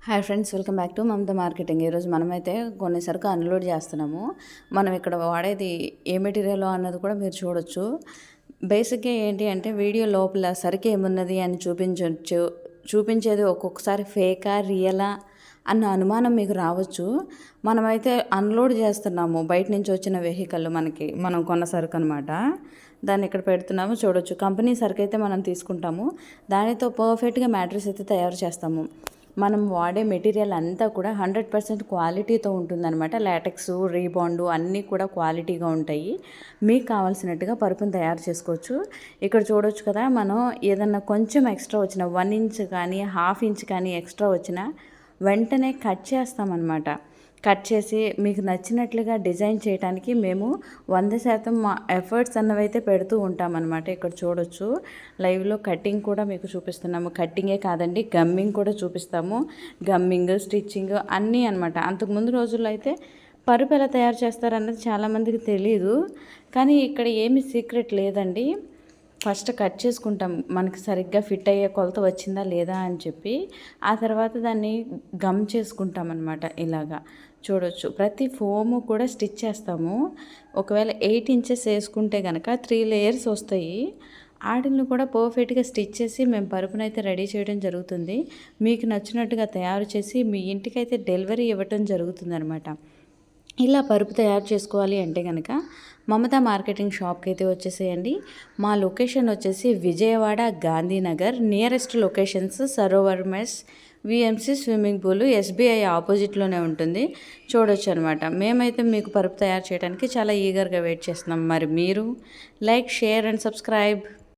Hi friends, welcome back to Mamata marketing. ఈరోజు మనమైతే కొన్ని సరుకు అన్లోడ్ చేస్తున్నాము. మనం ఇక్కడ వాడేది ఏ మెటీరియల్ అన్నది కూడా మీరు చూడొచ్చు. బేసిక్గా ఏంటి అంటే వీడియో లోపల సరుకు ఏమున్నది అని చూపించేది ఒక్కొక్కసారి ఫేకా రియలా అన్న అనుమానం మీకు రావచ్చు. మనమైతే అన్లోడ్ చేస్తున్నాము బయట నుంచి వచ్చిన వెహికల్, మనం కొన్న సరుకు అనమాట. దాన్ని ఇక్కడ పెడుతున్నాము, చూడొచ్చు. కంపెనీ సరుకు అయితే మనం తీసుకుంటాము, దానితో పర్ఫెక్ట్గా మ్యాట్రిక్స్ అయితే తయారు చేస్తాము. మనం వాడే మెటీరియల్ అంతా కూడా 100% క్వాలిటీతో ఉంటుందన్నమాట. లాటెక్స్, రీబాండు అన్నీ కూడా క్వాలిటీగా ఉంటాయి. మీకు కావాల్సినట్టుగా పరుపును తయారు చేసుకోవచ్చు. ఇక్కడ చూడొచ్చు కదా, మనం ఏదన్నా కొంచెం ఎక్స్ట్రా వచ్చిన 1 ఇంచ్ కానీ 1/2 ఇంచ్ కానీ ఎక్స్ట్రా వచ్చినా వెంటనే కట్ చేస్తామన్నమాట. కట్ చేసి మీకు నచ్చినట్లుగా డిజైన్ చేయడానికి మేము 100% మా ఎఫర్ట్స్ అన్నవైతే పెడుతూ ఉంటామన్నమాట. ఇక్కడ చూడొచ్చు, లైవ్లో కటింగ్ కూడా మీకు చూపిస్తున్నాము. కట్టింగే కాదండి, గమ్మింగ్ కూడా చూపిస్తాము. గమ్మింగ్, స్టిచ్చింగ్ అన్నీ అనమాట. అంతకుముందు రోజుల్లో అయితే పరుపు ఎలా తయారు చేస్తారన్నది చాలామందికి తెలియదు, కానీ ఇక్కడ ఏమీ సీక్రెట్ లేదండి. ఫస్ట్ కట్ చేసుకుంటాం, మనకి సరిగ్గా ఫిట్ అయ్యే కొలత వచ్చిందా లేదా అని చెప్పి. ఆ తర్వాత దాన్ని గమ్ చేసుకుంటాం అనమాట. ఇలాగా చూడొచ్చు. ప్రతి ఫోము కూడా స్టిచ్ చేస్తాము. ఒకవేళ 8 ఇంచెస్ వేసుకుంటే కనుక 3 లేయర్స్ వస్తాయి. వాటిని కూడా పర్ఫెక్ట్గా స్టిచ్ చేసి మేము పరుపునైతే రెడీ చేయడం జరుగుతుంది. మీకు నచ్చినట్టుగా తయారు చేసి మీ ఇంటికైతే డెలివరీ ఇవ్వటం జరుగుతుంది అనమాట. ఇలా పరుపు తయారు చేసుకోవాలి అంటే కనుక మమత మార్కెటింగ్ షాప్కి అయితే వచ్చేసేయండి. మా లొకేషన్ వచ్చేసి Vijayawada, Gandhinagar. Nearest locations Sarovar mess, VMC swimming pool, SBI ఆపోజిట్లోనే ఉంటుంది. చూడొచ్చు అనమాట. మేమైతే మీకు పరుపు తయారు చేయడానికి చాలా ఈగర్గా వెయిట్ చేస్తున్నాం. మరి మీరు లైక్, షేర్ అండ్ సబ్స్క్రైబ్.